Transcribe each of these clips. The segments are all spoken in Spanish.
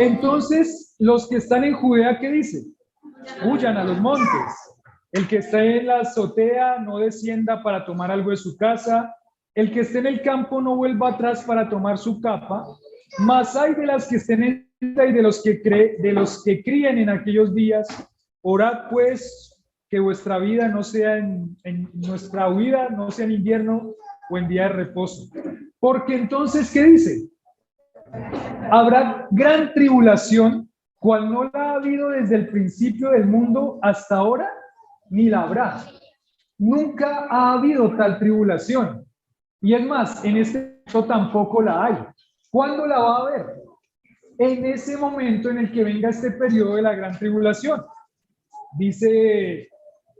Entonces, los que están en Judea, ¿qué dice? Huyan a los montes. El que está en la azotea no descienda para tomar algo de su casa. El que esté en el campo no vuelva atrás para tomar su capa. Mas hay de las que estén en ella y de los que críen en aquellos días. Orad pues que vuestra vida no sea en nuestra huida, no sea en invierno o en día de reposo. Porque entonces, ¿qué dice? Habrá gran tribulación, cual no la ha habido desde el principio del mundo hasta ahora, ni la habrá. Nunca ha habido tal tribulación. Y es más, en este momento tampoco la hay. ¿Cuándo la va a haber? En ese momento en el que venga este periodo de la gran tribulación. Dice,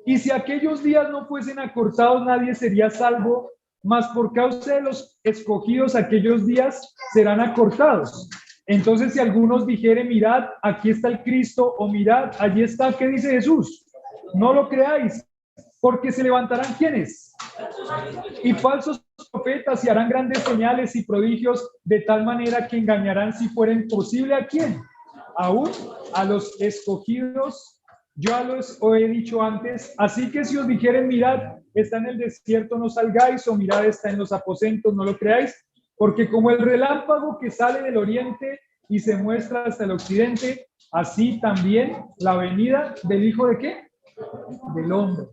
y si aquellos días no fuesen acortados, nadie sería salvo, mas por causa de los escogidos aquellos días serán acortados. Entonces, si algunos dijeren, mirad, aquí está el Cristo, o mirad, allí está, ¿qué dice Jesús? No lo creáis, porque se levantarán ¿quiénes? Y falsos profetas y harán grandes señales y prodigios de tal manera que engañarán, si fueren posible, ¿a quién? Aún a los escogidos. Yo os he dicho antes, así que si os dijeren, mirad, está en el desierto, no salgáis, o mirad, está en los aposentos, no lo creáis, porque como el relámpago que sale del oriente y se muestra hasta el occidente, así también la venida del Hijo ¿de qué? Del hombre.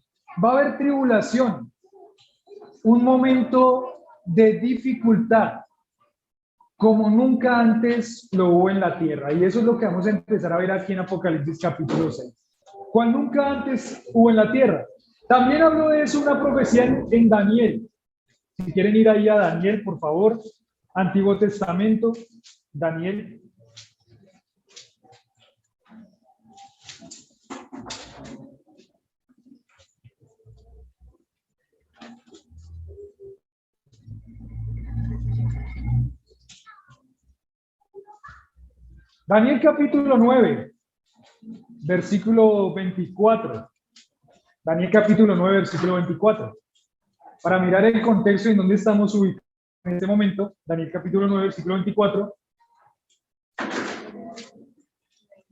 Va a haber tribulación, un momento de dificultad, como nunca antes lo hubo en la tierra. Y eso es lo que vamos a empezar a ver aquí en Apocalipsis capítulo 6. Cual nunca antes hubo en la tierra. También habló de eso una profecía en Daniel. Si quieren ir ahí a Daniel, por favor. Antiguo Testamento, Daniel. Daniel capítulo 9, versículo 24. Daniel capítulo 9, versículo 24. Para mirar el contexto en donde estamos ubicados en este momento, Daniel capítulo 9, versículo 24.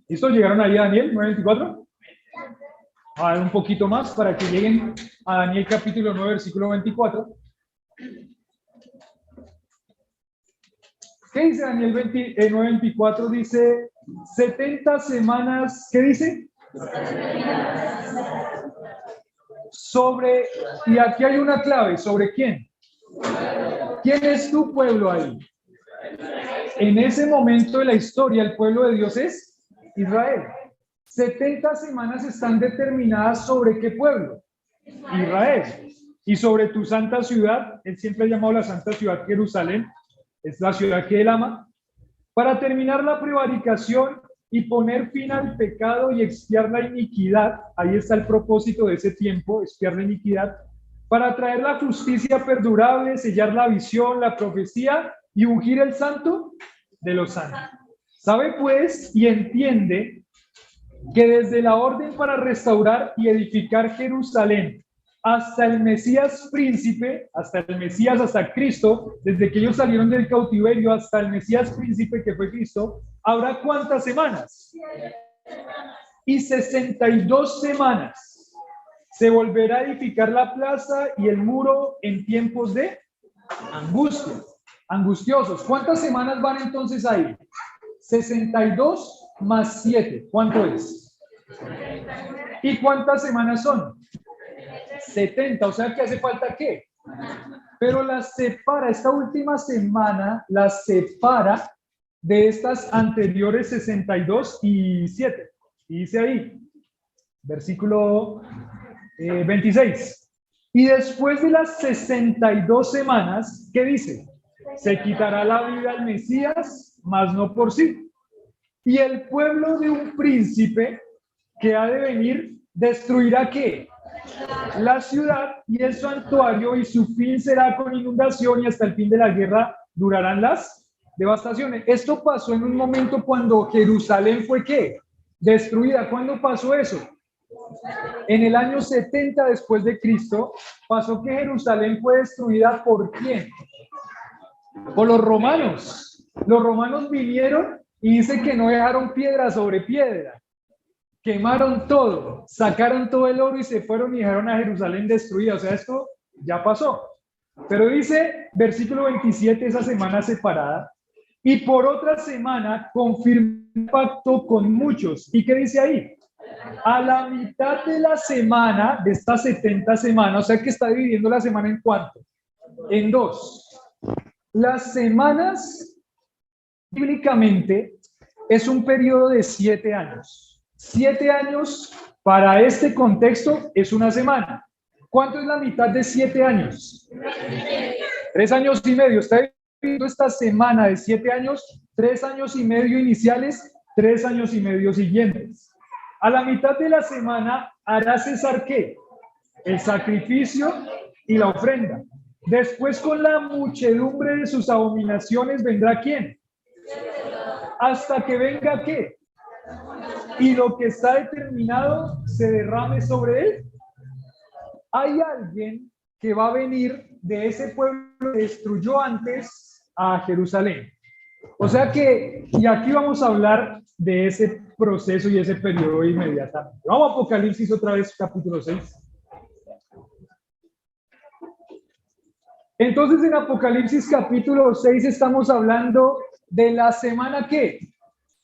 ¿Listo? ¿Llegaron ahí a Daniel 9, 24? A ver un poquito más para que lleguen a Daniel capítulo 9, versículo 24. ¿Qué dice Daniel 9:24? Dice 70 semanas, ¿qué dice? Sobre, y aquí hay una clave, ¿sobre quién? ¿Quién es tu pueblo ahí? En ese momento de la historia, el pueblo de Dios es Israel. 70 semanas están determinadas sobre qué pueblo? Israel. Y sobre tu santa ciudad, él siempre ha llamado la santa ciudad Jerusalén, es la ciudad que él ama, para terminar la prevaricación y poner fin al pecado y expiar la iniquidad. Ahí está el propósito de ese tiempo, expiar la iniquidad, para traer la justicia perdurable, sellar la visión, la profecía y ungir el santo de los santos. Sabe pues y entiende que desde la orden para restaurar y edificar Jerusalén hasta el Mesías príncipe, hasta el Mesías, hasta Cristo, desde que ellos salieron del cautiverio hasta el Mesías príncipe que fue Cristo, ¿habrá cuántas semanas? Y 62 semanas. Se volverá a edificar la plaza y el muro en tiempos de angustia, angustiosos. ¿Cuántas semanas van entonces ahí? 62 más 7. ¿Cuánto es? ¿Y cuántas semanas son? 70, o sea que hace falta ¿qué? Pero las separa, esta última semana las separa de estas anteriores 62 y 7. Y dice ahí, versículo 26. Y después de las 62 semanas, ¿qué dice? Se quitará la vida al Mesías, mas no por sí. Y el pueblo de un príncipe que ha de venir destruirá ¿qué? La ciudad y el santuario, y su fin será con inundación, y hasta el fin de la guerra durarán las devastaciones. Esto pasó en un momento cuando Jerusalén fue ¿qué? Destruida. ¿Cuándo pasó eso? En el año 70 después de Cristo pasó que Jerusalén fue destruida. ¿Por quién? Por los romanos. Los romanos vinieron Y dice que no dejaron piedra sobre piedra. Quemaron todo, sacaron todo el oro y se fueron y dejaron a Jerusalén destruida. O sea, esto ya pasó. Pero dice, versículo 27, esa semana separada, y por otra semana confirmó el pacto con muchos. ¿Y qué dice ahí? A la mitad de la semana, de estas 70 semanas, o sea que está dividiendo la semana en cuánto? En dos. Las semanas, bíblicamente, es un periodo de 7 años. 7 años para este contexto es una semana. ¿Cuánto es la mitad de 7 años? 3 años y medio. Está viviendo esta semana de 7 años, 3 años y medio iniciales, 3 años y medio siguientes. A la mitad de la semana hará cesar ¿qué? El sacrificio y la ofrenda. Después con la muchedumbre de sus abominaciones vendrá ¿quién? Hasta que venga ¿qué? Y lo que está determinado se derrame sobre él. Hay alguien que va a venir de ese pueblo que destruyó antes a Jerusalén. O sea que, y aquí vamos a hablar de ese proceso y ese periodo inmediatamente. Vamos a Apocalipsis otra vez, capítulo 6. Entonces, en Apocalipsis capítulo 6 estamos hablando de la semana ¿qué?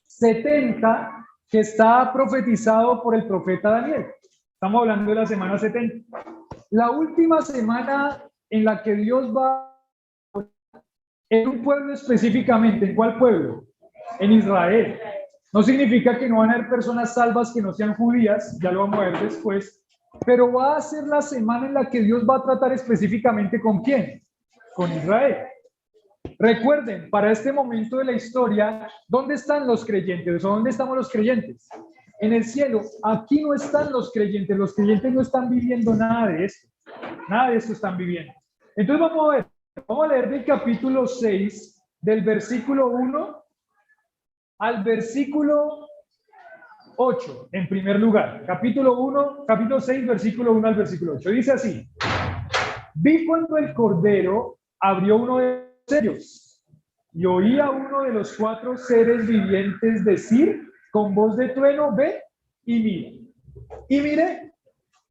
70, que está profetizado por el profeta Daniel. Estamos hablando de la semana 70. La última semana en la que Dios va en un pueblo específicamente. ¿En cuál pueblo? En Israel. No significa que no van a haber personas salvas que no sean judías, ya lo vamos a ver después, pero va a ser la semana en la que Dios va a tratar específicamente ¿con quién? Con Israel. Recuerden, para este momento de la historia, ¿dónde están los creyentes? ¿O dónde estamos los creyentes? En el cielo. Aquí no están los creyentes no están viviendo nada de esto. Nada de esto están viviendo. Entonces vamos a leer del capítulo 6, del versículo 1 al versículo 8, en primer lugar. Capítulo 6, versículo 1 al versículo 8. Dice así: vi cuando el Cordero abrió uno de los sellos y oí a uno de los 4 seres vivientes decir con voz de trueno: ve y mira. Y miré,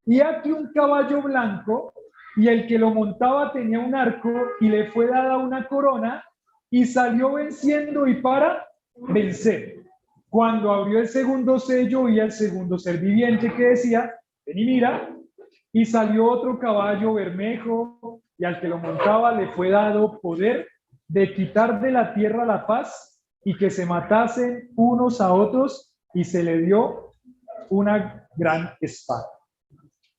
y aquí un caballo blanco, y el que lo montaba tenía un arco, y le fue dada una corona, y salió venciendo y para vencer. Cuando abrió el segundo sello, oí al segundo ser viviente que decía: ven y mira. Y salió otro caballo bermejo, y al que lo montaba le fue dado poder de quitar de la tierra la paz, y que se matasen unos a otros, y se le dio una gran espada.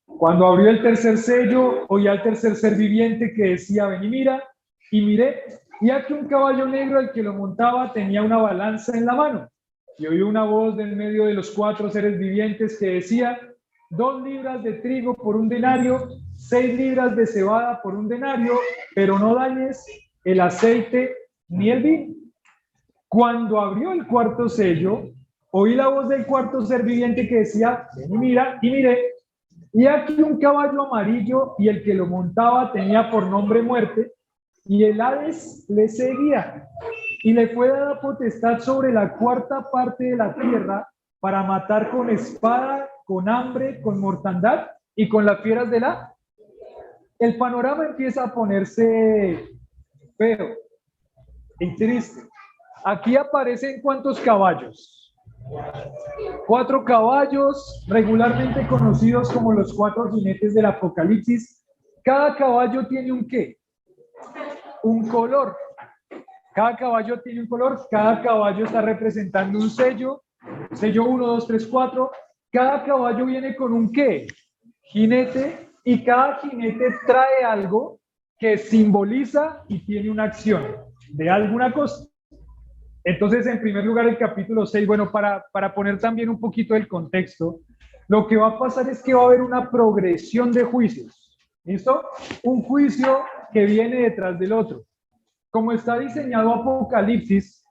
Cuando abrió el tercer sello, oí al tercer ser viviente que decía: ven y mira. Y miré, y aquí un caballo negro, el que lo montaba tenía una balanza en la mano. Y oí una voz del medio de los 4 seres vivientes que decía: 2 libras de trigo por un denario, 6 libras de cebada por un denario, pero no dañes el aceite ni el vino. Cuando abrió el cuarto sello, oí la voz del cuarto ser viviente que decía: ven y mira. Y miré, y aquí un caballo amarillo, y el que lo montaba tenía por nombre Muerte, y el Hades le seguía, y le fue dada potestad sobre la 4ª parte de la tierra para matar con espada, con hambre, con mortandad y con las fieras de la... El panorama empieza a ponerse feo y triste. Aquí aparecen ¿cuántos caballos? 4 caballos, regularmente conocidos como los 4 jinetes del Apocalipsis. Cada caballo tiene un ¿qué? Un color. Cada caballo tiene un color, cada caballo está representando un sello, sello 1, 2, 3, 4. Cada caballo viene con un ¿qué? Jinete, y cada jinete trae algo que simboliza y tiene una acción de alguna cosa. Entonces, en primer lugar, el capítulo 6, bueno, para poner también un poquito el contexto, lo que va a pasar es que va a haber una progresión de juicios. ¿Listo? Un juicio que viene detrás del otro. Como está diseñado Apocalipsis,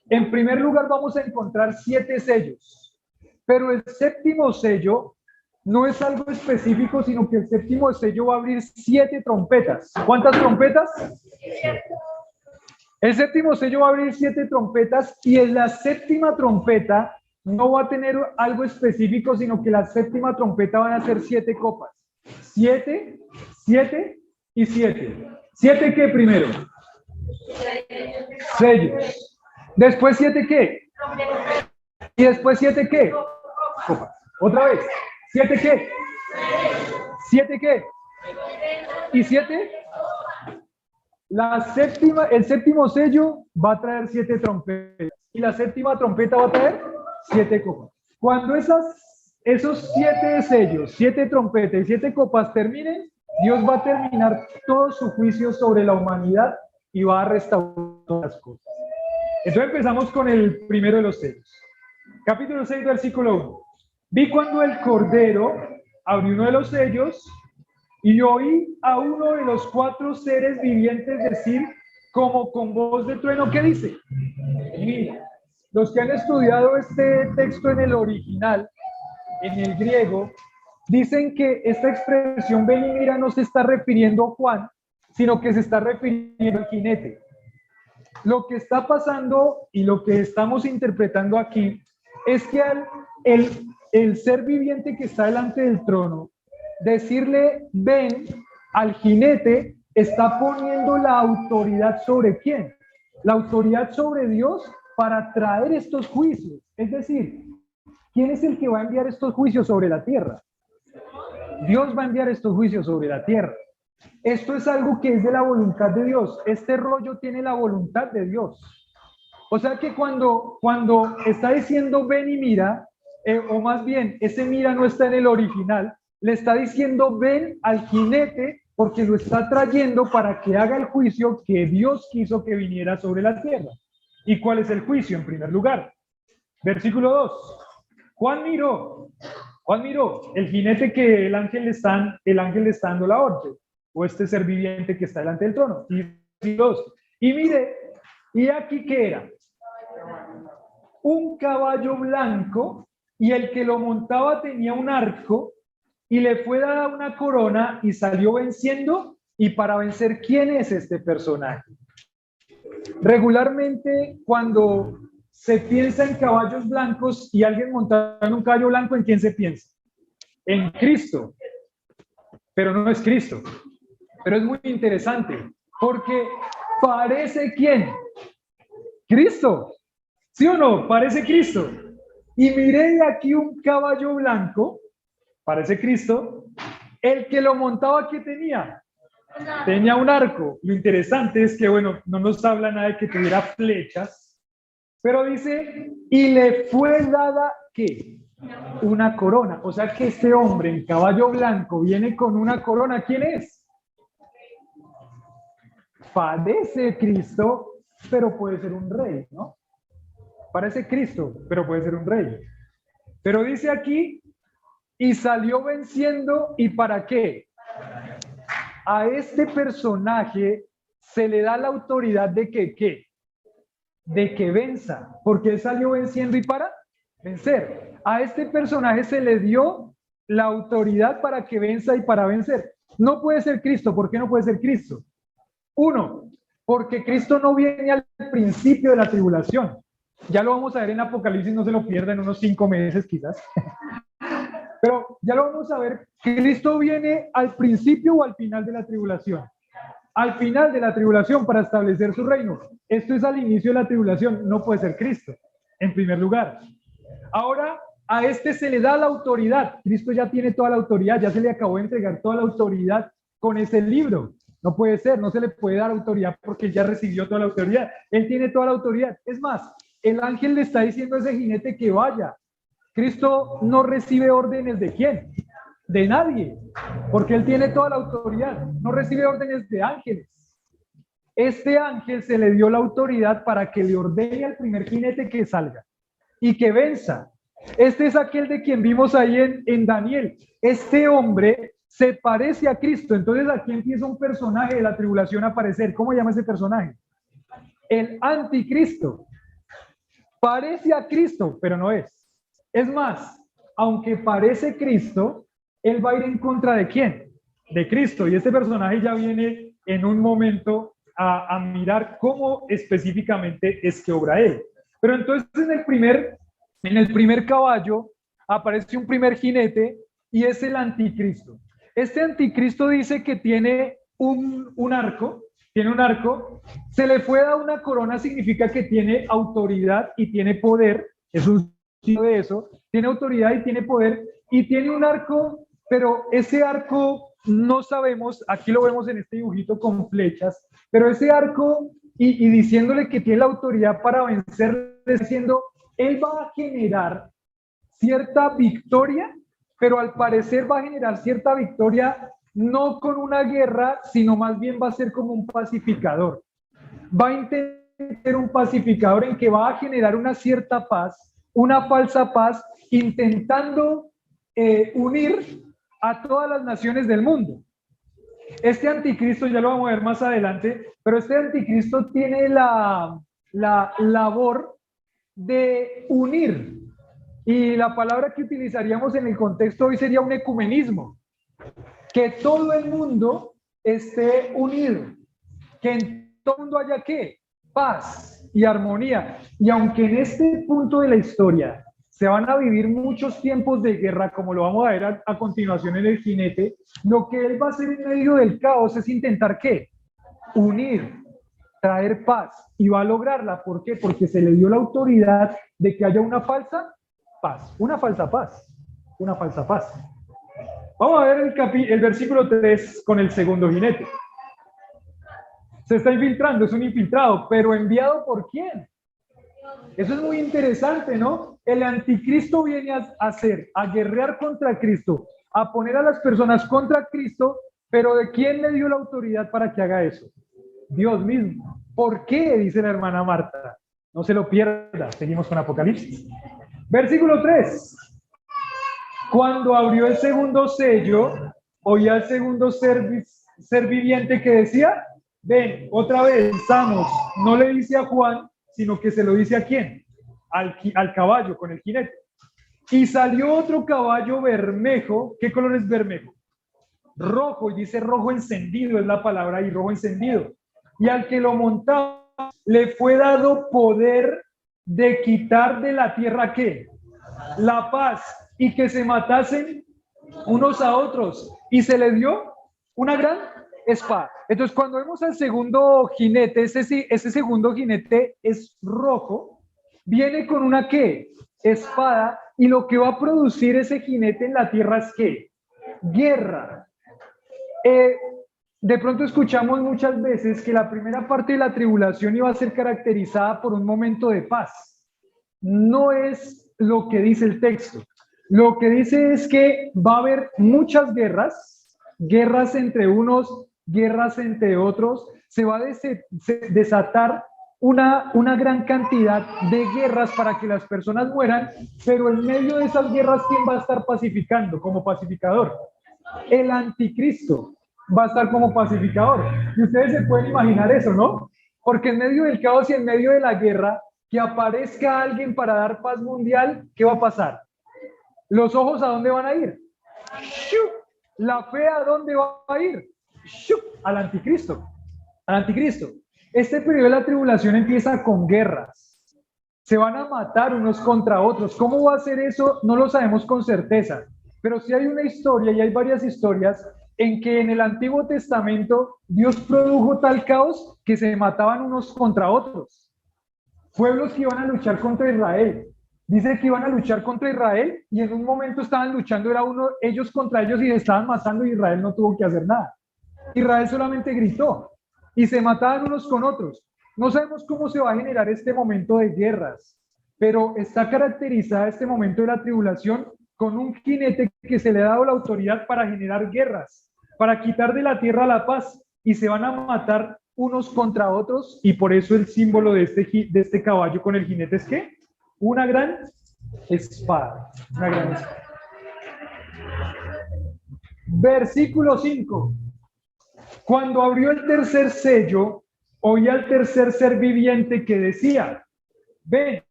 en primer lugar vamos a encontrar 7 sellos, pero el 7º sello no es algo específico, sino que el 7º sello va a abrir 7 trompetas. ¿Cuántas trompetas? El séptimo sello va a abrir 7 trompetas y en la séptima trompeta no va a tener algo específico, sino que la séptima trompeta van a ser 7 copas. 7, 7 y 7. ¿7 qué primero? Sellos. Después 7 qué? Y después 7 qué? Copas. Otra vez. 7 qué? 7 qué? ¿Y 7? El séptimo sello va a traer 7 trompetas y la séptima trompeta va a traer 7 copas. Cuando esos 7 sellos, 7 trompetas y 7 copas terminen, Dios va a terminar todo su juicio sobre la humanidad y va a restaurar todas las cosas. Entonces empezamos con el primero de los sellos. Capítulo 6, versículo 1. Vi cuando el Cordero abrió uno de los sellos y oí a uno de los 4 seres vivientes decir, como con voz de trueno, ¿qué dice? Mira, los que han estudiado este texto en el original, en el griego, dicen que esta expresión ven y mira no se está refiriendo a Juan, sino que se está refiriendo al jinete. Lo que está pasando y lo que estamos interpretando aquí es que el ser viviente que está delante del trono, decirle ven al jinete, está poniendo la autoridad sobre quién? La autoridad sobre Dios para traer estos juicios. Es decir, ¿quién es el que va a enviar estos juicios sobre la tierra? Dios va a enviar estos juicios sobre la tierra. Esto es algo que es de la voluntad de Dios. Este rollo tiene la voluntad de Dios. O sea que cuando está diciendo ven y mira, o más bien, ese mira no está en el original, le está diciendo ven al jinete porque lo está trayendo para que haga el juicio que Dios quiso que viniera sobre la tierra. ¿Y cuál es el juicio? En primer lugar, versículo 2. Juan miró el jinete que el ángel le está dando la orden, o este ser viviente que está delante del trono. Y 2. Y mire, y aquí que era un caballo blanco, y el que lo montaba tenía un arco, y le fue dada una corona, y salió venciendo. Y para vencer, ¿quién es este personaje? Regularmente, cuando se piensa en caballos blancos y alguien montado en un caballo blanco, ¿en quién se piensa? En Cristo. Pero no es Cristo. Pero es muy interesante, porque parece ¿quién? Cristo. ¿Sí o no? Parece Cristo. Y miré aquí un caballo blanco, parece Cristo. El que lo montaba, ¿qué tenía? Tenía un arco. Lo interesante es que, bueno, no nos habla nada de que tuviera flechas, pero dice, y le fue dada, ¿qué? Una corona. O sea que este hombre en caballo blanco viene con una corona. ¿Quién es? Parece Cristo, pero puede ser un rey, ¿no? Parece Cristo, pero puede ser un rey. Pero dice aquí, y salió venciendo, ¿y para qué? A este personaje se le da la autoridad de que, ¿qué? De que venza, porque él salió venciendo y para vencer. A este personaje se le dio la autoridad para que venza y para vencer. No puede ser Cristo. ¿Por qué no puede ser Cristo? 1, porque Cristo no viene al principio de la tribulación. Ya lo vamos a ver en Apocalipsis, no se lo pierdan, en unos 5 meses quizás. Pero ya lo vamos a ver. ¿Cristo viene al principio o al final de la tribulación? Al final de la tribulación para establecer su reino. Esto es al inicio de la tribulación, no puede ser Cristo, en primer lugar. Ahora, a este se le da la autoridad. Cristo ya tiene toda la autoridad, ya se le acabó de entregar toda la autoridad con ese libro. No puede ser, no se le puede dar autoridad porque él ya recibió toda la autoridad. Él tiene toda la autoridad. Es más, el ángel le está diciendo a ese jinete que vaya. Cristo no recibe órdenes de quién, de nadie, porque él tiene toda la autoridad. No recibe órdenes de ángeles. Este ángel se le dio la autoridad para que le ordene al primer jinete que salga y que venza. Este es aquel de quien vimos ahí en Daniel. Este hombre se parece a Cristo. Entonces aquí empieza un personaje de la tribulación a aparecer. ¿Cómo llama ese personaje? El anticristo. Parece a Cristo, pero no es. Es más, aunque parece Cristo, él va a ir en contra de ¿quién? De Cristo. Y este personaje ya viene en un momento a mirar cómo específicamente es que obra él. Pero entonces en el primer caballo aparece un primer jinete y es el anticristo. Este anticristo dice que tiene un arco, se le fue dar una corona, significa que tiene autoridad y tiene poder, es un signo de eso, tiene autoridad y tiene poder, y tiene un arco, pero ese arco no sabemos, aquí lo vemos en este dibujito con flechas, pero ese arco, y diciéndole que tiene la autoridad para vencer, diciendo, él va a generar cierta victoria, pero al parecer va a generar cierta victoria no con una guerra, sino más bien va a ser como un pacificador. Va a intentar ser un pacificador en que va a generar una cierta paz, una falsa paz, intentando unir a todas las naciones del mundo. Este anticristo, ya lo vamos a ver más adelante, pero este anticristo tiene la labor de unir. Y la palabra que utilizaríamos en el contexto hoy sería un ecumenismo. Que todo el mundo esté unido. Que en todo el mundo haya ¿qué? Paz y armonía. Y aunque en este punto de la historia se van a vivir muchos tiempos de guerra, como lo vamos a ver a continuación en el jinete, lo que él va a hacer en medio del caos es intentar ¿qué? Unir, traer paz. Y va a lograrla. ¿Por qué? Porque se le dio la autoridad de que haya una falsa paz, una falsa paz, una falsa paz. Vamos a ver el versículo 3 con el segundo jinete. Se está infiltrando, es un infiltrado, pero ¿enviado por quién? Eso es muy interesante, ¿no? El anticristo viene a guerrear contra Cristo, a poner a las personas contra Cristo, pero ¿de quién le dio la autoridad para que haga eso? Dios mismo. ¿Por qué? Dice la hermana Marta. No se lo pierda. Seguimos con Apocalipsis. Versículo 3. Cuando abrió el segundo sello, oía al segundo ser viviente que decía, ven, otra vez, estamos. No le dice a Juan, sino que se lo dice a quién, al caballo con el jinete. Y salió otro caballo bermejo. ¿Qué color es bermejo? Rojo, y dice rojo encendido, es la palabra ahí, rojo encendido. Y al que lo montaba le fue dado poder de quitar de la tierra ¿qué? La paz, y que se matasen unos a otros, y se le dio una gran espada. Entonces, cuando vemos al segundo jinete, ese segundo jinete es rojo, viene con una ¿qué? Espada, y lo que va a producir ese jinete en la tierra es ¿qué? Guerra. De pronto escuchamos muchas veces que la primera parte de la tribulación iba a ser caracterizada por un momento de paz. No es lo que dice el texto. Lo que dice es que va a haber muchas guerras, guerras entre unos, guerras entre otros. Se va a desatar una gran cantidad de guerras para que las personas mueran, pero en medio de esas guerras, ¿quién va a estar pacificando como pacificador? El anticristo va a estar como pacificador. Y ustedes se pueden imaginar eso, ¿no? Porque en medio del caos y en medio de la guerra, que aparezca alguien para dar paz mundial, ¿qué va a pasar? ¿Los ojos a dónde van a ir? ¡Shup! ¿La fe a dónde va a ir? ¡Shup! Al anticristo. Al anticristo. Este periodo de la tribulación empieza con guerras. Se van a matar unos contra otros. ¿Cómo va a ser eso? No lo sabemos con certeza. Pero sí hay una historia, y hay varias historias, en que en el Antiguo Testamento Dios produjo tal caos que se mataban unos contra otros. Pueblos que iban a luchar contra Israel. Dice que iban a luchar contra Israel y en un momento estaban luchando, ellos contra ellos y se estaban matando y Israel no tuvo que hacer nada. Israel solamente gritó y se mataban unos con otros. No sabemos cómo se va a generar este momento de guerras, pero está caracterizada este momento de la tribulación con un jinete que se le ha dado la autoridad para generar guerras, para quitar de la tierra la paz, y se van a matar unos contra otros, y por eso el símbolo de este caballo con el jinete es ¿qué? Una gran espada. Una gran espada. Versículo 5. Cuando abrió el tercer sello, oí al tercer ser viviente que decía, ven,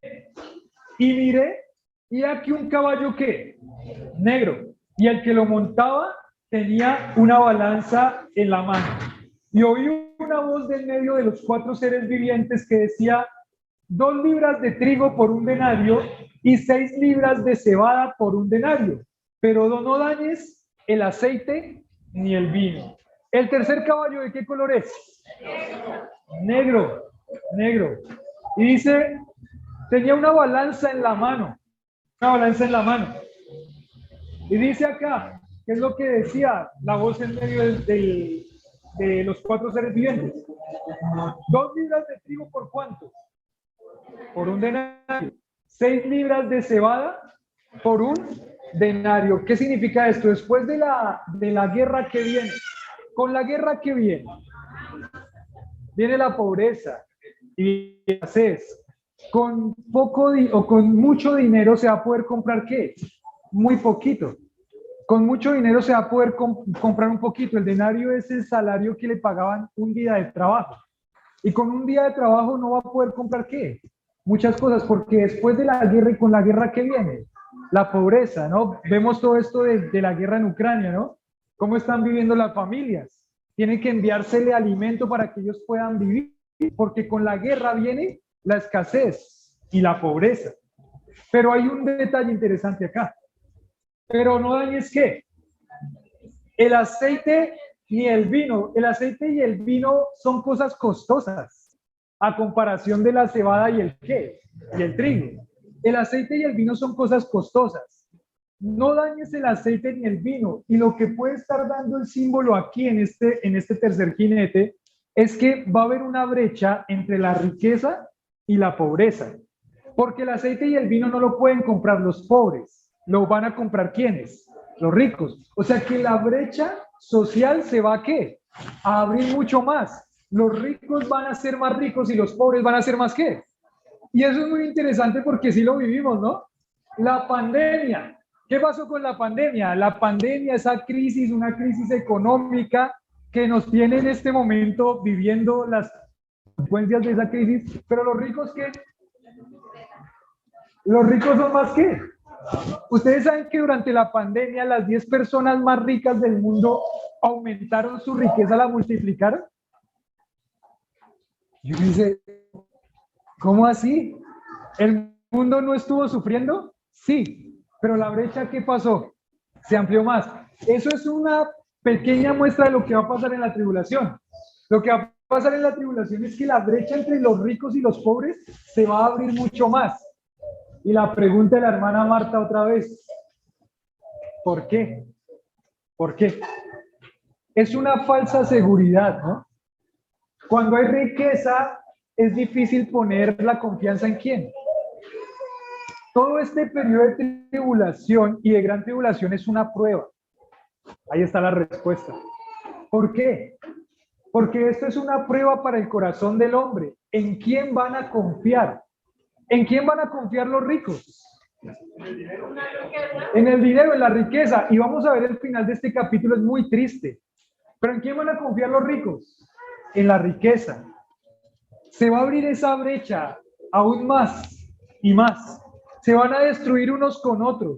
y miré, y aquí un caballo ¿qué? Negro, y el que lo montaba tenía una balanza en la mano. Y oí un una voz del medio de los 4 seres vivientes que decía: 2 libras de trigo por 1 denario y 6 libras de cebada por 1 denario, pero no dañes el aceite ni el vino. El tercer caballo, ¿de qué color es? Negro, negro. Y dice, tenía una balanza en la mano, Y dice acá, ¿qué es lo que decía la voz en medio de los 4 seres vivientes? 2 libras de trigo por ¿cuánto? Por 1 denario. 6 libras de cebada por 1 denario. ¿Qué significa esto? Después de la guerra que viene, con la guerra que viene la pobreza y la escasez. Con poco o con mucho dinero se va a poder comprar ¿qué? Muy poquito. Con mucho dinero se va a poder comprar un poquito. El denario es el salario que le pagaban un día de trabajo. Y con un día de trabajo no va a poder comprar ¿qué? Muchas cosas, porque después de la guerra y con la guerra que viene, la pobreza, ¿no? Vemos todo esto de la guerra en Ucrania, ¿no? ¿Cómo están viviendo las familias? Tienen que enviársele alimento para que ellos puedan vivir, porque con la guerra viene la escasez y la pobreza. Pero hay un detalle interesante acá. Pero no dañes ¿qué? El aceite ni el vino. El aceite y el vino son cosas costosas a comparación de la cebada y el ¿qué? Y el trigo. El aceite y el vino son cosas costosas. No dañes el aceite ni el vino. Y lo que puede estar dando el símbolo aquí en este tercer jinete es que va a haber una brecha entre la riqueza y la pobreza. Porque el aceite y el vino no lo pueden comprar los pobres. ¿Lo van a comprar quiénes? Los ricos. O sea que la brecha social se va a ¿qué? A abrir mucho más. Los ricos van a ser más ricos y los pobres van a ser más ¿qué? Y eso es muy interesante porque sí lo vivimos, ¿no? La pandemia. ¿Qué pasó con la pandemia? La pandemia, esa crisis, una crisis económica que nos tiene en este momento viviendo las consecuencias de esa crisis. Pero los ricos, ¿qué? Los ricos son más ¿qué? Ustedes saben que durante la pandemia las 10 personas más ricas del mundo aumentaron su riqueza, la multiplicaron. Yo dice, ¿cómo así? ¿El mundo no estuvo sufriendo? Sí, pero la brecha ¿qué pasó? Se amplió más. Eso es una pequeña muestra de lo que va a pasar en la tribulación. Lo que va a pasar en la tribulación es que la brecha entre los ricos y los pobres se va a abrir mucho más. Y la pregunta de la hermana Marta otra vez, ¿por qué? ¿Por qué? Es una falsa seguridad, ¿no? Cuando hay riqueza, es difícil poner la confianza en quién. Todo este periodo de tribulación y de gran tribulación es una prueba. Ahí está la respuesta. ¿Por qué? Porque esto es una prueba para el corazón del hombre. ¿En quién van a confiar? ¿En quién van a confiar los ricos? En el dinero, en la riqueza. Y vamos a ver el final de este capítulo, es muy triste. ¿Pero en quién van a confiar los ricos? En la riqueza. Se va a abrir esa brecha aún más y más. Se van a destruir unos con otros.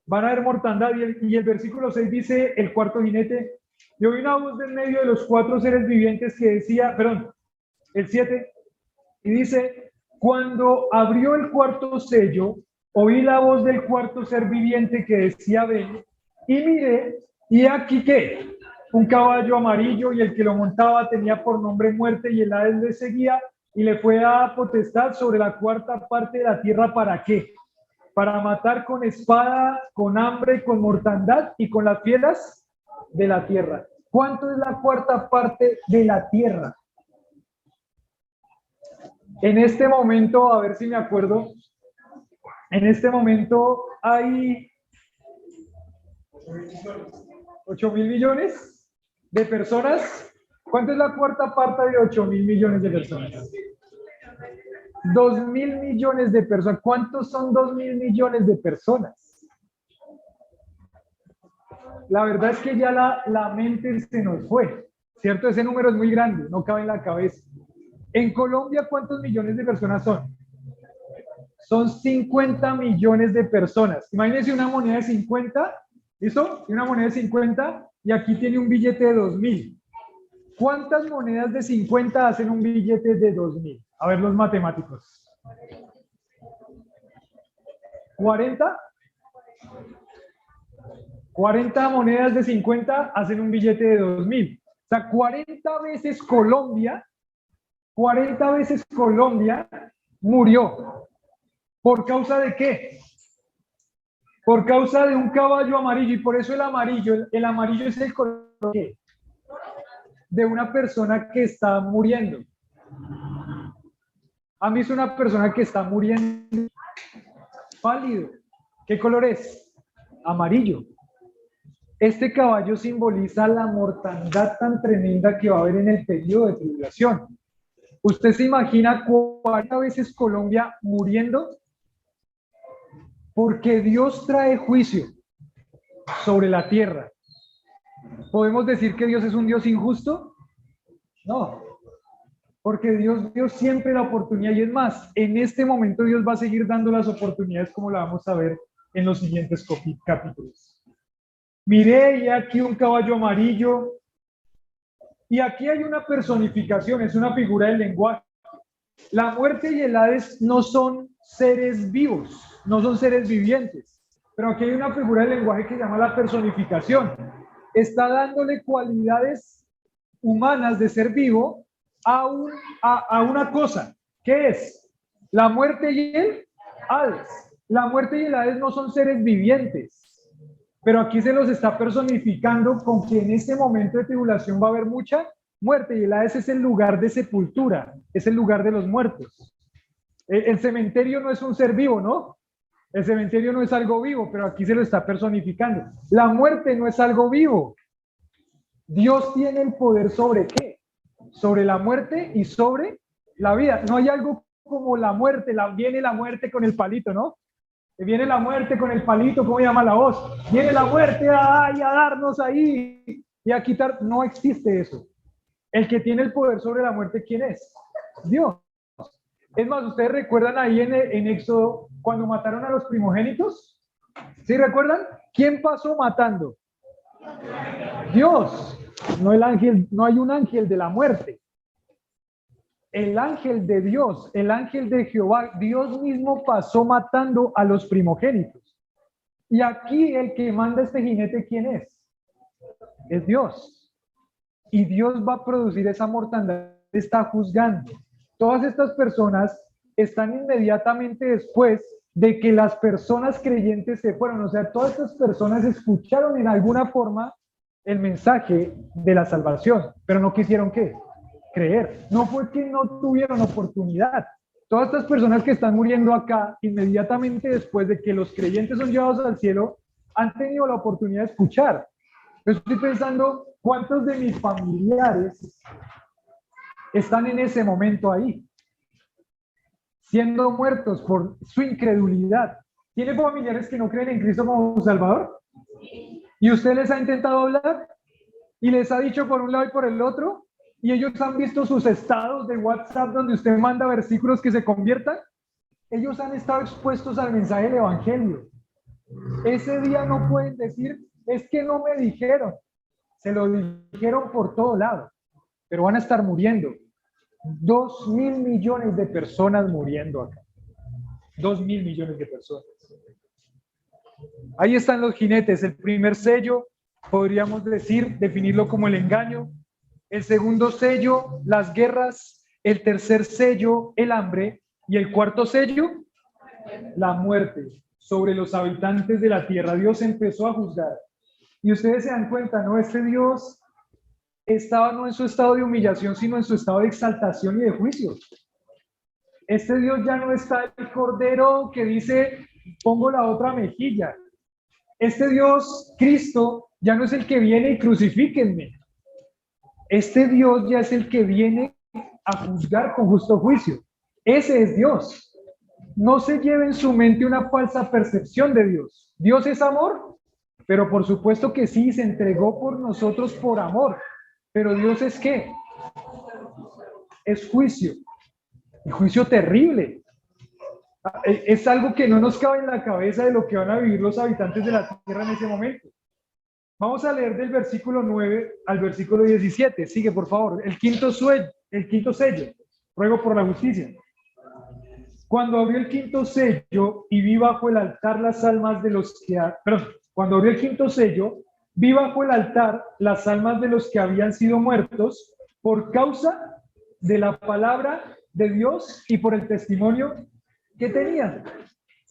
Van a haber mortandad. Y el versículo 6 dice, el cuarto jinete, yo oí una voz en medio de los 4 seres vivientes que decía, perdón, el 7, y dice, cuando abrió el cuarto sello, oí la voz del cuarto ser viviente que decía, ven, y miré, y aquí ¿qué? Un caballo amarillo, y el que lo montaba tenía por nombre muerte, y el Hades le seguía, y le fue a potestad sobre la cuarta parte de la tierra, ¿para qué? Para matar con espada, con hambre, con mortandad, y con las fieras de la tierra. ¿Cuánto es la cuarta parte de la tierra? En este momento, a ver si me acuerdo, en este momento hay 8.000 millones de personas. ¿Cuánto es la cuarta parte de 8.000 millones de personas? 2.000 millones de personas. ¿Cuántos son 2.000 millones de personas? La verdad es que ya la mente se nos fue, ¿cierto? Ese número es muy grande, no cabe en la cabeza. En Colombia, ¿cuántos millones de personas son? Son 50 millones de personas. Imagínense una moneda de 50, ¿listo? Y una moneda de 50, y aquí tiene un billete de 2.000. ¿Cuántas monedas de 50 hacen un billete de 2000? A ver los matemáticos. ¿40? 40 monedas de 50 hacen un billete de 2000. O sea, 40 veces Colombia murió. ¿Por causa de qué? Por causa de un caballo amarillo. Y por eso el amarillo es el color de una persona que está muriendo. ¿Han visto una persona que está muriendo? Pálido. ¿Qué color es? Amarillo. Este caballo simboliza la mortandad tan tremenda que va a haber en el periodo de tribulación. ¿Usted se imagina 40 veces Colombia muriendo? Porque Dios trae juicio sobre la tierra. ¿Podemos decir que Dios es un Dios injusto? No. Porque Dios dio siempre la oportunidad, y es más, en este momento Dios va a seguir dando las oportunidades, como la vamos a ver en los siguientes capítulos. Miré y aquí un caballo amarillo, y aquí hay una personificación, es una figura del lenguaje. La muerte y el Hades no son seres vivos, no son seres vivientes, pero aquí hay una figura del lenguaje que se llama la personificación. Está dándole cualidades humanas de ser vivo a una cosa. ¿Qué es? La muerte y el Hades. La muerte y el Hades no son seres vivientes, pero aquí se los está personificando con que en este momento de tribulación va a haber mucha muerte, y el Hades es el lugar de sepultura, es el lugar de los muertos. El cementerio no es un ser vivo, ¿no? El cementerio no es algo vivo, pero aquí se lo está personificando. La muerte no es algo vivo. Dios tiene el poder ¿sobre qué? Sobre la muerte y sobre la vida. No hay algo como la muerte, viene la muerte con el palito, ¿no? Viene la muerte con el palito, ¿cómo llama la voz? Viene la muerte a darnos ahí y a quitar. No existe eso. El que tiene el poder sobre la muerte, ¿quién es? Dios. Es más, ¿ustedes recuerdan ahí en Éxodo cuando mataron a los primogénitos? ¿Sí recuerdan? ¿Quién pasó matando? Dios. No el ángel, no hay un ángel de la muerte. El ángel de Dios, el ángel de Jehová, Dios mismo pasó matando a los primogénitos. Y aquí el que manda este jinete, ¿quién es? Es Dios. Y Dios va a producir esa mortandad, está juzgando. Todas estas personas están inmediatamente después de que las personas creyentes se fueron. O sea, todas estas personas escucharon en alguna forma el mensaje de la salvación, pero no quisieron ¿qué? Creer. No fue que no tuvieron oportunidad. Todas estas personas que están muriendo acá, inmediatamente después de que los creyentes son llevados al cielo, han tenido la oportunidad de escuchar. Yo estoy pensando, ¿cuántos de mis familiares están en ese momento ahí? Siendo muertos por su incredulidad. ¿Tiene familiares que no creen en Cristo como Salvador? ¿Y usted les ha intentado hablar? ¿Y les ha dicho por un lado y por el otro? ¿Y ellos han visto sus estados de WhatsApp donde usted manda versículos que se conviertan? Ellos han estado expuestos al mensaje del Evangelio. Ese día no pueden decir, es que no me dijeron. Se lo dijeron por todo lado, pero van a estar muriendo. 2.000 millones de personas muriendo acá. 2.000 millones de personas. Ahí están los jinetes. El primer sello, podríamos decir, definirlo como el engaño. El segundo sello, las guerras. El tercer sello, el hambre. Y el cuarto sello, la muerte sobre los habitantes de la tierra. Dios empezó a juzgar. Y ustedes se dan cuenta, ¿no? Este Dios estaba no en su estado de humillación, sino en su estado de exaltación y de juicio. Este Dios ya no está el cordero que dice, pongo la otra mejilla. Este Dios, Cristo, ya no es el que viene y crucifíquenme. Este Dios ya es el que viene a juzgar con justo juicio. Ese es Dios. No se lleve en su mente una falsa percepción de Dios. Dios es amor, pero por supuesto que sí, se entregó por nosotros por amor. Pero Dios es ¿qué? Es juicio. Y juicio terrible. Es algo que no nos cabe en la cabeza de lo que van a vivir los habitantes de la tierra en ese momento. Vamos a leer del versículo 9 al versículo 17. Sigue, por favor. El quinto sello. Ruego por la justicia. Cuando abrió el quinto sello y vi bajo el altar las almas de los que... cuando abrió el quinto sello, vi bajo el altar las almas de los que habían sido muertos por causa de la palabra de Dios y por el testimonio que tenían.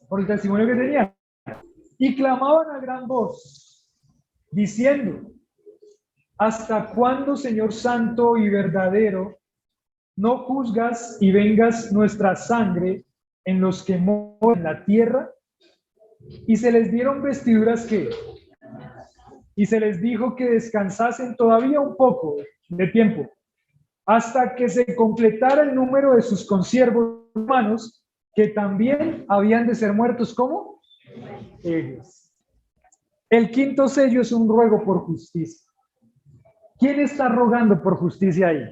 Por el testimonio que tenían. Y clamaban a gran voz, diciendo: ¿hasta cuándo, Señor santo y verdadero, no juzgas y vengas nuestra sangre en los que moran en la tierra? Y se les dieron vestiduras que, y se les dijo que descansasen todavía un poco de tiempo, hasta que se completara el número de sus consiervos humanos, que también habían de ser muertos como ellos. El quinto sello es un ruego por justicia. ¿Quién está rogando por justicia ahí?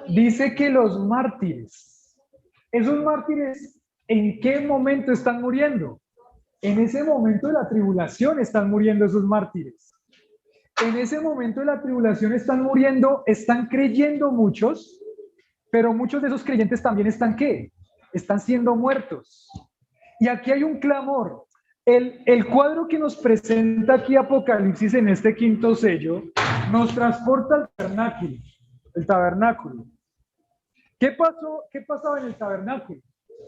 Dice que los mártires. Esos mártires, ¿en qué momento están muriendo? En ese momento de la tribulación están muriendo esos mártires. En ese momento de la tribulación están muriendo, están creyendo muchos, pero muchos de esos creyentes también están ¿qué? Están siendo muertos. Y aquí hay un clamor. El cuadro que nos presenta aquí Apocalipsis en este quinto sello nos transporta al tabernáculo. El tabernáculo. ¿Qué pasaba en el tabernáculo?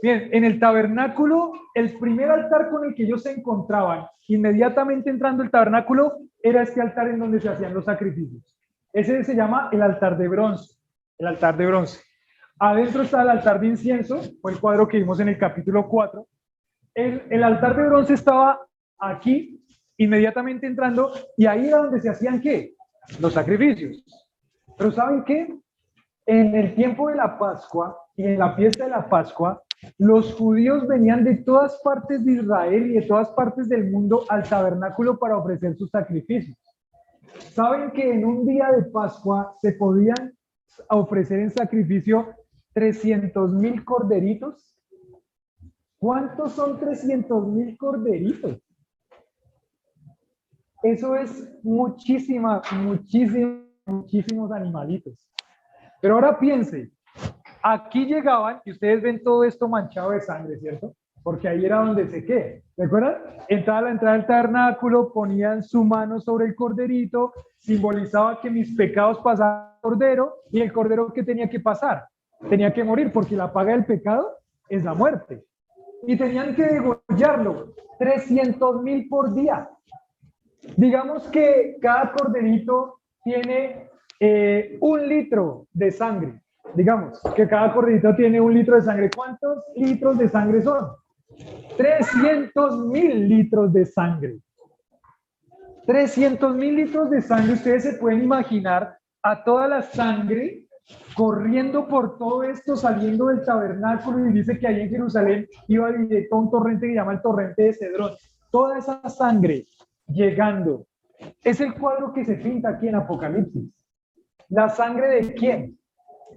Bien, en el tabernáculo, el primer altar con el que ellos se encontraban, inmediatamente entrando al tabernáculo, era este altar en donde se hacían los sacrificios. Ese se llama el altar de bronce. El altar de bronce. Adentro está el altar de incienso, fue el cuadro que vimos en el capítulo 4. El altar de bronce estaba aquí, inmediatamente entrando, y ahí era donde se hacían ¿qué? Los sacrificios. Pero ¿saben qué? En el tiempo de la Pascua y en la fiesta de la Pascua, los judíos venían de todas partes de Israel y de todas partes del mundo al tabernáculo para ofrecer sus sacrificios. ¿Saben que en un día de Pascua se podían ofrecer en sacrificio 300,000 corderitos? ¿Cuántos son 300,000 corderitos? Eso es muchísimos animalitos. Pero ahora piense, aquí llegaban, y ustedes ven todo esto manchado de sangre, ¿cierto? Porque ahí era donde se qué. ¿Recuerdan? Entraba a la entrada del tabernáculo, ponían su mano sobre el corderito, simbolizaba que mis pecados pasaban al cordero, y el cordero ¿qué tenía que pasar? Tenía que morir, porque la paga del pecado es la muerte. Y tenían que degollarlo, 300,000 por día. Digamos que cada corderito tiene 1 litro de sangre. Digamos que cada corderito tiene 1 litro de sangre. ¿Cuántos litros de sangre son? 300,000 litros de sangre. 300,000 litros de sangre. Ustedes se pueden imaginar a toda la sangre corriendo por todo esto, saliendo del tabernáculo, y dice que ahí en Jerusalén iba directo a un torrente que se llama el torrente de Cedrón. Toda esa sangre llegando. Es el cuadro que se pinta aquí en Apocalipsis. ¿La sangre de quién?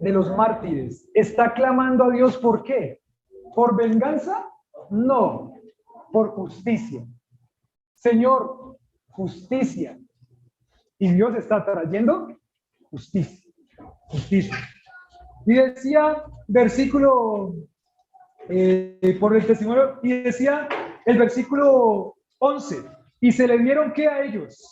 De los mártires. ¿Está clamando a Dios por qué? ¿Por venganza? No, por justicia. Señor, justicia. Y Dios está trayendo justicia. Justicia. Y decía, versículo, por el testimonio, y decía el versículo 11, y se le dieron ¿qué a ellos?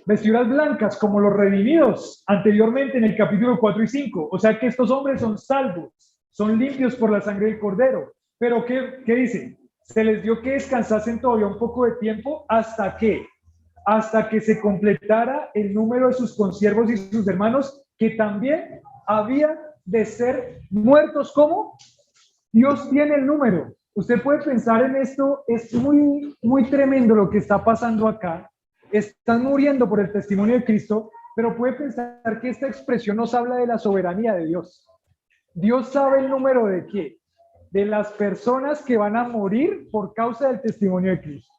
Vestiduras blancas como los redimidos anteriormente en el capítulo 4 y 5. O sea que estos hombres son salvos, son limpios por la sangre del cordero. Pero ¿qué dice? Se les dio que descansasen todavía un poco de tiempo. ¿Hasta qué? Hasta que se completara el número de sus consiervos y sus hermanos, que también habían de ser muertos. ¿Cómo? Dios tiene el número. Usted puede pensar en esto, es muy tremendo lo que está pasando acá. Están muriendo por el testimonio de Cristo, pero puede pensar que esta expresión nos habla de la soberanía de Dios. Dios sabe el número de qué, de las personas que van a morir por causa del testimonio de Cristo.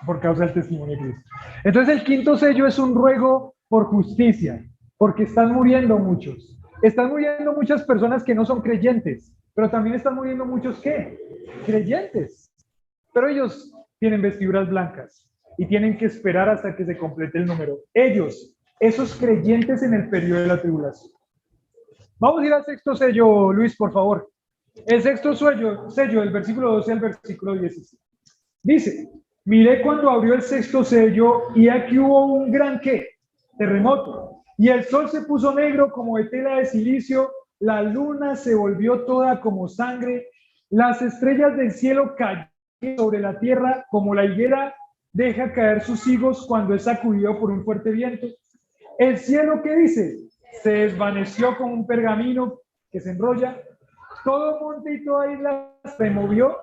Por causa del testimonio de Cristo. Entonces el quinto sello es un ruego por justicia, porque están muriendo muchos. Están muriendo muchas personas que no son creyentes, pero también están muriendo muchos ¿qué? Creyentes. Pero ellos tienen vestiduras blancas. y tienen que esperar hasta que se complete el número. Ellos, esos creyentes en el periodo de la tribulación. Vamos a ir al sexto sello, Luis, por favor. El sexto sello del versículo 12 al versículo 17. Dice, miré cuando abrió el sexto sello y aquí hubo un gran ¿qué? Terremoto. Y el sol se puso negro como de tela de silicio, la luna se volvió toda como sangre, las estrellas del cielo cayeron sobre la tierra como la higuera deja caer sus higos cuando es sacudido por un fuerte viento. El cielo, ¿qué dice? Se desvaneció como un pergamino que se enrolla. Todo monte y toda isla se movió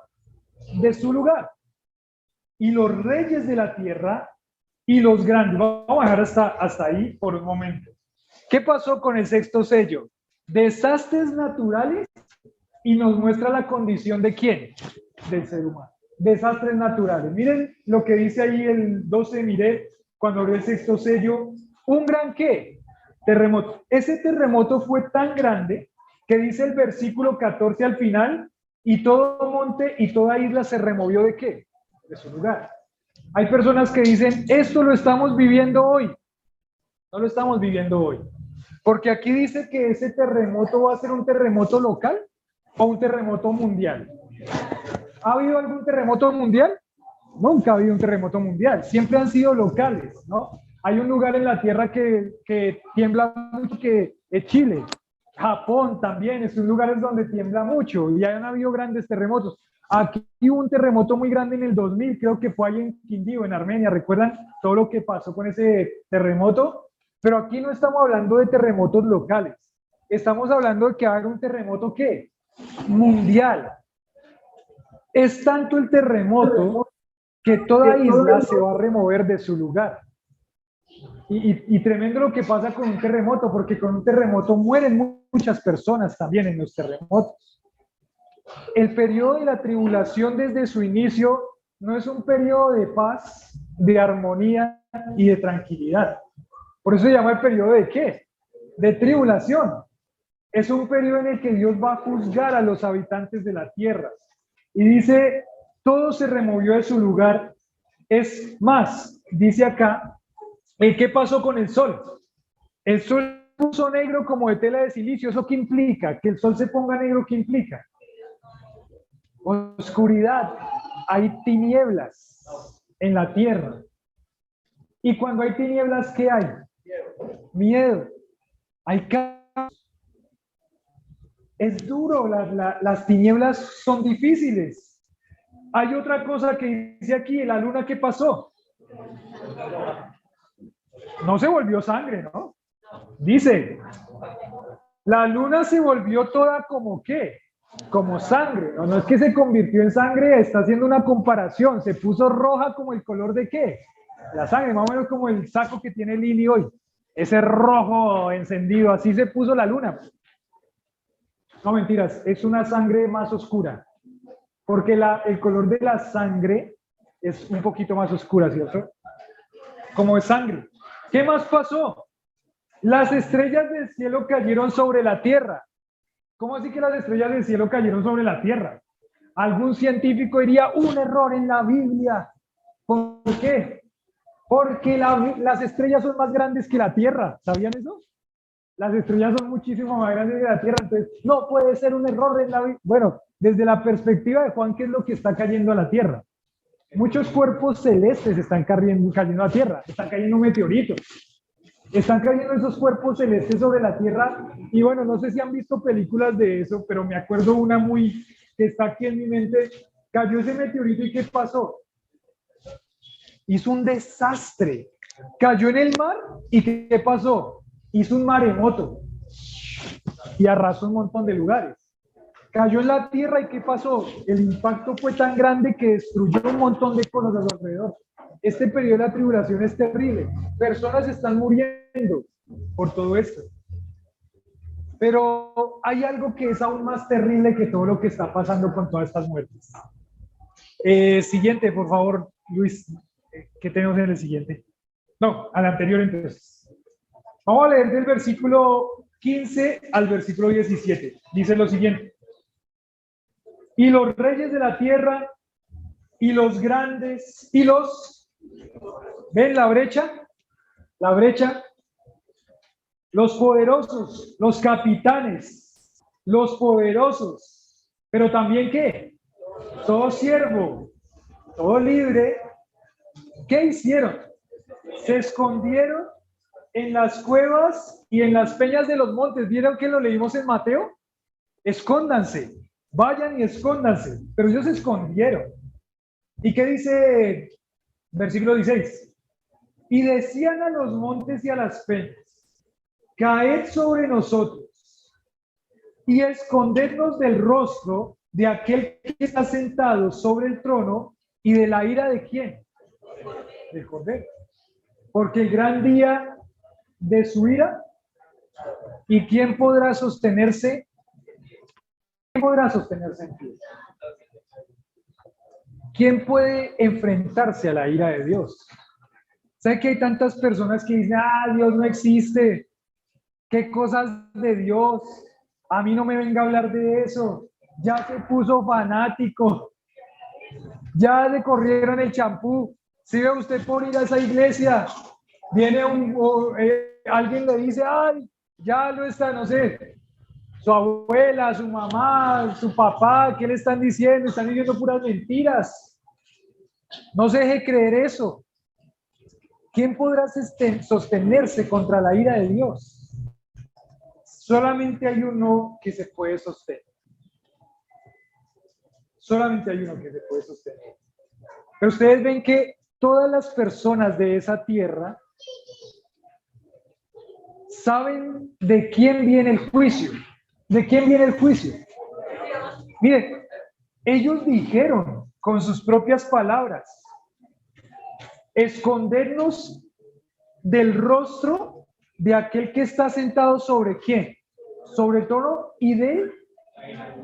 de su lugar. Y los reyes de la tierra y los grandes. Vamos a dejar hasta ahí por un momento. ¿Qué pasó con el sexto sello? Desastres naturales y nos muestra la condición de ¿quién? Del ser humano. Desastres naturales. Miren lo que dice ahí el 12, miré cuando abrió el sexto sello. Un gran ¿qué? Terremoto. Ese terremoto fue tan grande que dice el versículo 14 al final, y todo monte y toda isla se removió ¿de qué? De su lugar. Hay personas que dicen, esto lo estamos viviendo hoy. No lo estamos viviendo hoy. Porque aquí dice que ese terremoto va a ser un terremoto local o un terremoto mundial. ¿Ha habido algún terremoto mundial? Nunca ha habido un terremoto mundial. Siempre han sido locales, ¿no? Hay un lugar en la Tierra que tiembla mucho, que es Chile. Japón también, es un lugar donde tiembla mucho y han habido grandes terremotos. Aquí hubo un terremoto muy grande en el 2000, creo que fue ahí en Quindío, en Armenia. ¿Recuerdan todo lo que pasó con ese terremoto? Pero aquí no estamos hablando de terremotos locales. Estamos hablando de que va a haber un terremoto, ¿qué? Mundial. Es tanto el terremoto que toda isla se va a remover de su lugar. Y tremendo lo que pasa con un terremoto, porque con un terremoto mueren muchas personas también en los terremotos. El periodo de la tribulación desde su inicio no es un periodo de paz, de armonía y de tranquilidad. Por eso se llama el periodo de ¿qué? De tribulación. Es un periodo en el que Dios va a juzgar a los habitantes de la tierra. Y dice, todo se removió de su lugar. Es más, dice acá, ¿qué pasó con el sol? El sol se puso negro como de tela de silicio. ¿Eso qué implica? Que el sol se ponga negro, ¿qué implica? Oscuridad. Hay tinieblas en la tierra. Y cuando hay tinieblas, ¿qué hay? Miedo. Hay caos. Es duro, las tinieblas son difíciles. Hay otra cosa que dice aquí, la luna, ¿qué pasó? No se volvió sangre, ¿no? Dice, la luna se volvió toda como ¿qué? Como sangre. No es que se convirtió en sangre, está haciendo una comparación. Se puso roja como el color de ¿qué? La sangre, más o menos como el saco que tiene Lili hoy. Ese rojo encendido, así se puso la luna. No, mentiras, es una sangre más oscura. Porque el color de la sangre es un poquito más oscura, ¿cierto? Como es sangre. ¿Qué más pasó? Las estrellas del cielo cayeron sobre la tierra. ¿Cómo así que las estrellas del cielo cayeron sobre la tierra? Algún científico diría, un error en la Biblia. ¿Por qué? Porque las estrellas son más grandes que la tierra. ¿Sabían eso? Las estrellas son muchísimo más grandes que la tierra. Entonces, no puede ser un error en la Biblia. Bueno, desde la perspectiva de Juan, ¿qué es lo que está cayendo a la tierra? Muchos cuerpos celestes están cayendo a la tierra. Están cayendo meteoritos. Están cayendo esos cuerpos celestes sobre la tierra. Y bueno, no sé si han visto películas de eso, pero me acuerdo una muy que está aquí en mi mente. Cayó ese meteorito y ¿qué pasó? Hizo un desastre. Cayó en el mar y ¿qué pasó? Hizo un maremoto y arrasó un montón de lugares. Cayó en la tierra y ¿qué pasó? El impacto fue tan grande que destruyó un montón de cosas a su alrededor. Este periodo de la tribulación es terrible. Personas están muriendo por todo esto. Pero hay algo que es aún más terrible que todo lo que está pasando con todas estas muertes. Siguiente, por favor, Luis. ¿Qué tenemos en el siguiente? No, al anterior entonces. Vamos a leer del versículo 15 al versículo 17. Dice lo siguiente. Y los reyes de la tierra, y los grandes, y los ¿Ven la brecha? La brecha. Los poderosos, los capitanes, los poderosos. Pero también ¿qué? Todo siervo, todo libre. ¿Qué hicieron? Se escondieron en las cuevas y en las peñas de los montes. ¿Vieron que lo leímos en Mateo? Escóndanse, vayan y escóndanse. Pero ellos se escondieron. ¿Y qué dice versículo 16? Y decían a los montes y a las peñas, caed sobre nosotros y escondednos del rostro de aquel que está sentado sobre el trono y de la ira de ¿quién? Del Cordero. Porque el gran día de su ira, ¿y quién podrá sostenerse? ¿Quién podrá sostenerse en pie? ¿Quién puede enfrentarse a la ira de Dios? ¿Sabe que hay tantas personas que dicen, Dios no existe? ¿Qué cosas de Dios? A mí no me venga a hablar de eso. Ya se puso fanático. Ya le corrieron el champú. Si ve usted por ir a esa iglesia, viene alguien le dice, ya lo está, no sé, su abuela, su mamá, su papá, ¿qué le están diciendo? Están diciendo puras mentiras. No se deje creer eso. ¿Quién podrá sostenerse contra la ira de Dios? Solamente hay uno que se puede sostener. Solamente hay uno que se puede sostener. Pero ustedes ven que todas las personas de esa tierra saben de quién viene el juicio. ¿De quién viene el juicio? Miren, ellos dijeron con sus propias palabras, escondernos del rostro de aquel que está sentado sobre ¿quién? Sobre el trono y de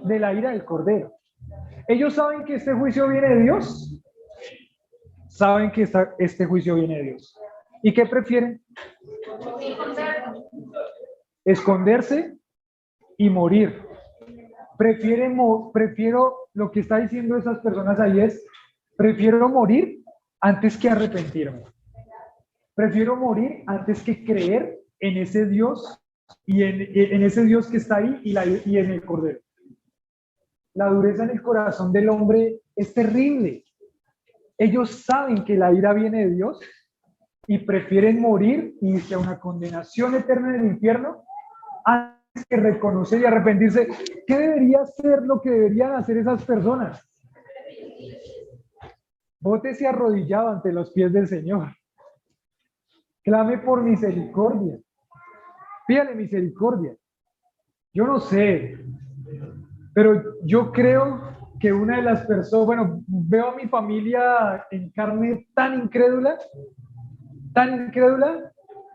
la ira del Cordero. ¿Ellos saben que este juicio viene de Dios? Saben que este juicio viene de Dios. ¿Y qué prefieren? Esconderse y morir. Prefiero, lo que está diciendo esas personas ahí es, prefiero morir antes que arrepentirme. Prefiero morir antes que creer en ese Dios y en ese Dios que está ahí y en el Cordero. La dureza en el corazón del hombre es terrible. Ellos saben que la ira viene de Dios y prefieren morir y irse a una condenación eterna en el infierno antes que reconocer y arrepentirse. ¿Qué debería ser lo que deberían hacer esas personas? Bótese arrodillado ante los pies del Señor. Clame por misericordia. Pídale misericordia. Yo no sé, pero yo creo que una de las personas, bueno, veo a mi familia en carne tan incrédula,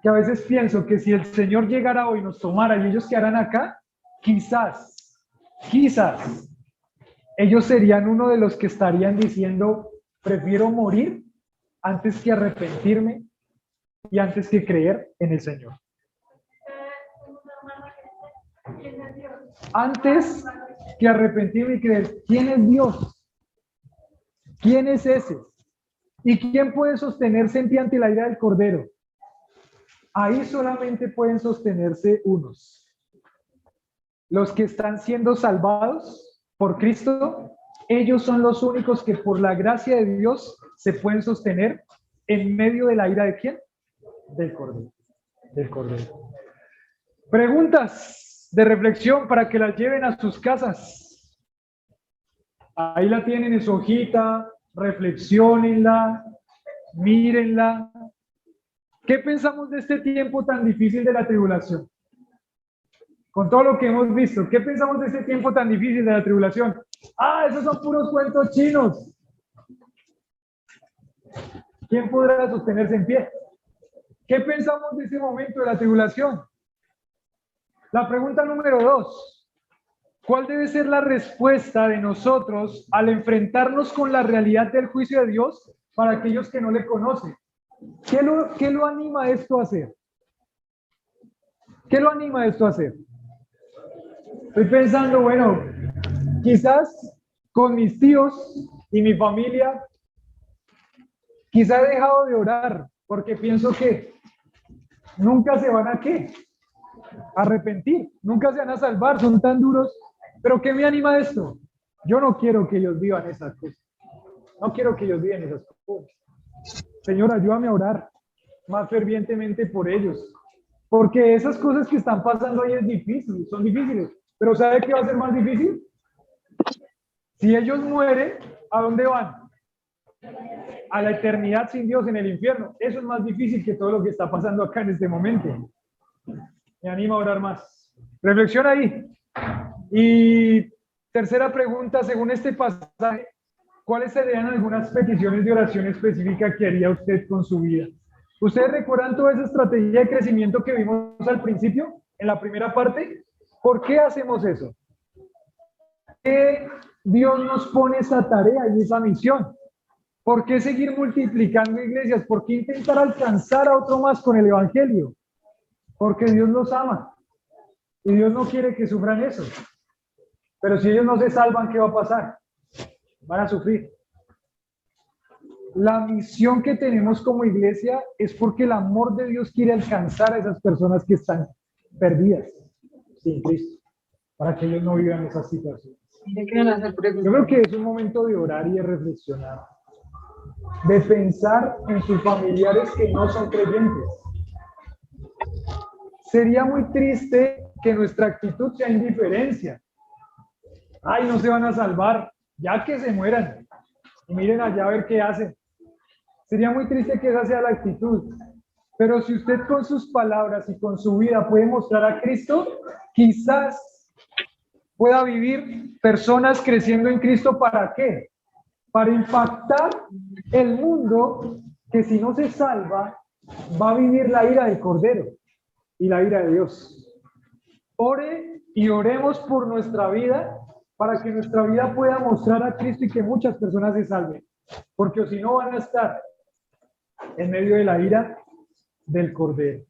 que a veces pienso que si el Señor llegara hoy y nos tomara y ellos quedaran acá, quizás, ellos serían uno de los que estarían diciendo, prefiero morir antes que arrepentirme y antes que creer en el Señor. Antes que arrepentirme y creer, ¿quién es Dios? ¿Quién es ese? ¿Y quién puede sostenerse en pie ante la ira del Cordero? Ahí solamente pueden sostenerse unos. Los que están siendo salvados por Cristo, ellos son los únicos que por la gracia de Dios se pueden sostener en medio de la ira de ¿quién? Del Cordero. Del Cordero. Preguntas de reflexión para que las lleven a sus casas. Ahí la tienen en su hojita, reflexionenla, mírenla. ¿Qué pensamos de este tiempo tan difícil de la tribulación? Con todo lo que hemos visto, ¿qué pensamos de este tiempo tan difícil de la tribulación? Esos son puros cuentos chinos. ¿Quién podrá sostenerse en pie? ¿Qué pensamos de ese momento de la tribulación? La pregunta número 2. ¿Cuál debe ser la respuesta de nosotros al enfrentarnos con la realidad del juicio de Dios para aquellos que no le conocen? ¿Qué lo anima esto a hacer? ¿Qué lo anima esto a hacer? Estoy pensando, bueno, quizás con mis tíos y mi familia, Quizá he dejado de orar porque pienso que nunca se van a ¿qué? Arrepentir, nunca se van a salvar, son tan duros. Pero ¿qué me anima esto? Yo no quiero que ellos vivan esas cosas. No quiero que ellos vivan esas cosas. Señor, ayúdame a orar más fervientemente por ellos. Porque esas cosas que están pasando ahí es difícil, son difíciles. Pero ¿sabe qué va a ser más difícil? Si ellos mueren, ¿a dónde van? A la eternidad sin Dios en el infierno. Eso es más difícil que todo lo que está pasando acá en este momento. Me anima a orar más. Reflexiona ahí. Y tercera pregunta, según este pasaje, ¿cuáles serían algunas peticiones de oración específica que haría usted con su vida? ¿Ustedes recuerdan toda esa estrategia de crecimiento que vimos al principio, en la primera parte? ¿Por qué hacemos eso? ¿Por qué Dios nos pone esa tarea y esa misión? ¿Por qué seguir multiplicando iglesias? ¿Por qué intentar alcanzar a otro más con el evangelio? Porque Dios los ama y Dios no quiere que sufran eso. Pero si ellos no se salvan, ¿qué va a pasar? Van a sufrir. La misión que tenemos como iglesia es porque el amor de Dios quiere alcanzar a esas personas que están perdidas sin Cristo, para que ellos no vivan esas situaciones. Yo creo que es un momento de orar y de reflexionar, de pensar en sus familiares que no son creyentes. Sería muy triste que nuestra actitud sea indiferencia. Ay, no se van a salvar, ya que se mueran. Y miren allá a ver qué hacen. Sería muy triste que esa sea la actitud. Pero si usted con sus palabras y con su vida puede mostrar a Cristo, quizás pueda vivir personas creciendo en Cristo. ¿Para qué? Para impactar el mundo que si no se salva, va a vivir la ira del Cordero y la ira de Dios. Ore y oremos por nuestra vida para que nuestra vida pueda mostrar a Cristo y que muchas personas se salven. Porque si no van a estar en medio de la ira del Cordero.